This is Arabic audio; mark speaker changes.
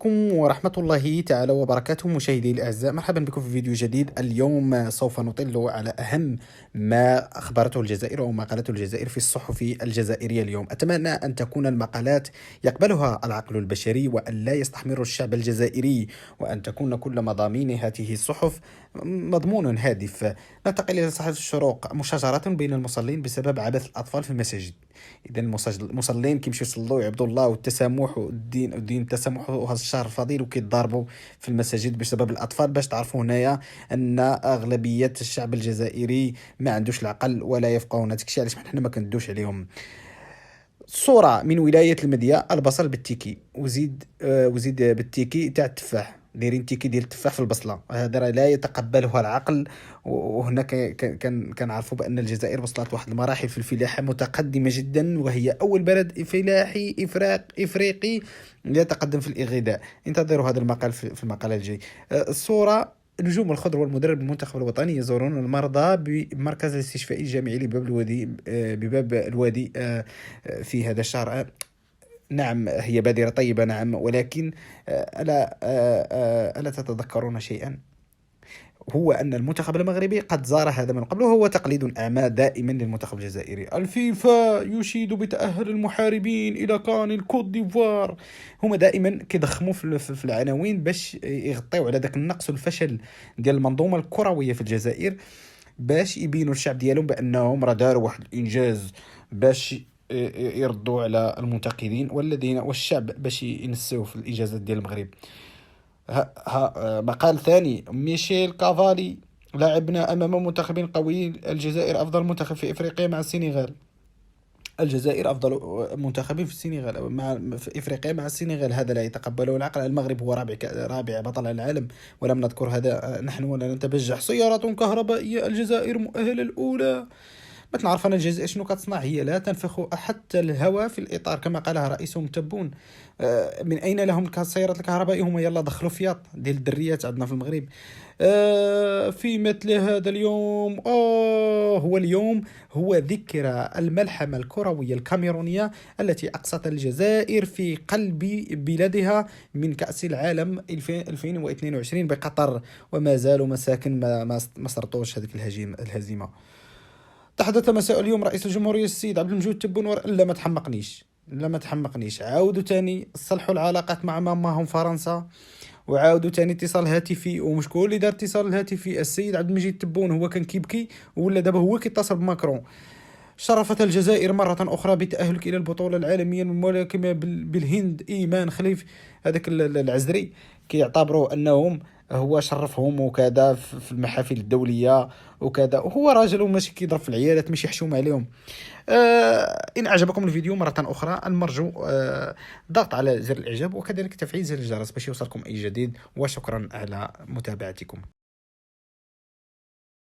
Speaker 1: عليكم ورحمة الله تعالى وبركاته مشاهدي الأعزاء، مرحبا بكم في فيديو جديد. اليوم سوف نطل على أهم ما أخبرته الجزائر أو ما قالته الجزائر في الصحف الجزائرية اليوم. أتمنى أن تكون المقالات يقبلها العقل البشري وأن لا يستحمر الشعب الجزائري، وأن تكون كل مضامين هذه الصحف مضمون هادف. ننتقل إلى صحيفة الشروق: مشاجرة بين المصلين بسبب عبث الأطفال في المساجد. إذا المصلين كيمشيو يصلوا يعبدوا الله والتسامح والدين التسامح وهذا الشهر الفضيل، وكيتضاربوا في المساجد بسبب الأطفال. باش تعرفوا هنايا أن أغلبية الشعب الجزائري ما عندوش العقل ولا يفقهون. هذاك الشيء علاش حنا ما كندوش عليهم. صورة من ولاية المديا: البصل بالتيكي وزيد بالتيكي تاع التفاح، دايرين تيكي ديال التفاح في البصله. هذا راه لا يتقبله العقل. وهنا كنعرفوا بان الجزائر وصلت واحد المراحل في الفلاحه متقدمه جدا، وهي اول بلد فلاحي افريقي يتقدم في الغذاء. انتظروا هذا المقال في المقال الجاي. الصوره: نجوم الخضر والمدرب المنتخب الوطني يزورون المرضى بمركز الاستشفائي الجامعي بباب الوادي في هذا الشهر. نعم، هي بادرة طيبة، نعم، ولكن ألا تتذكرون شيئا؟ هو أن المنتخب المغربي قد زار هذا من قبل، وهو تقليد أعمى دائما للمنتخب الجزائري. الفيفا يشيد بتأهل المحاربين إلى كان الكوت ديفوار. هما دائما كيضخموا في العناوين باش يغطيو على ذاك النقص والفشل ديال المنظومة الكروية في الجزائر، باش يبينوا الشعب ديالهم بأنهم راه داروا واحد الإنجاز، باش يردوا على المنتقدين والشعب باش ينسوه في الإنجازات ديال المغرب. مقال ثاني: ميشيل كافالي: لاعبنا أمام منتخب قوي، الجزائر أفضل منتخب في إفريقيا مع السنغال. الجزائر أفضل منتخب في السنغال في إفريقيا مع السنغال. هذا لا يتقبله العقل. المغرب هو رابع بطل العالم ولم نذكر هذا نحن ولا نتبجح. سيارة كهربائية: الجزائر مؤهلة الأولى. ما تنعرف أنا الجزائر شنو كتصنع؟ هي لا تنفخ حتى الهواء في الإطار كما قالها رئيسهم تبون. من أين لهم السيارات الكهربائية؟ هم يلا دخلوا فياط ديال الدريات عندنا في المغرب. في مثل هذا اليوم هو اليوم هو ذكرى الملحمة الكروية الكاميرونية التي أقصت الجزائر في قلب بلادها من كأس العالم 2022 بقطر، وما زالوا مساكن ما سرطوش هذيك الهزيمة. تحدث مساء اليوم رئيس الجمهورية السيد عبد المجيد تبون لا ما تحمقنيش. عاودوا تاني صلحوا العلاقات مع ماماهم فرنسا، وعاودوا تاني اتصال هاتفي. ومش كل اللي دار اتصال هاتفي السيد عبد المجيد تبون هو كان كيبكي، ولا دابا هو كيتصل بماكرون. شرفت الجزائر مرة أخرى بتأهلك إلى البطولة العالمية الملاكمة بالهند. إيمان خليف هذاك العزري كيعتبروا أنهم هو شرفهم وكذا في المحافل الدولية وكذا، وهو راجل وماشي كيضرب في العيالات، ماشي يحشوم عليهم. إن أعجبكم الفيديو مرة أخرى المرجو ضغط على زر الإعجاب وكذلك تفعيل زر الجرس باش يوصلكم أي جديد، وشكرا على متابعتكم.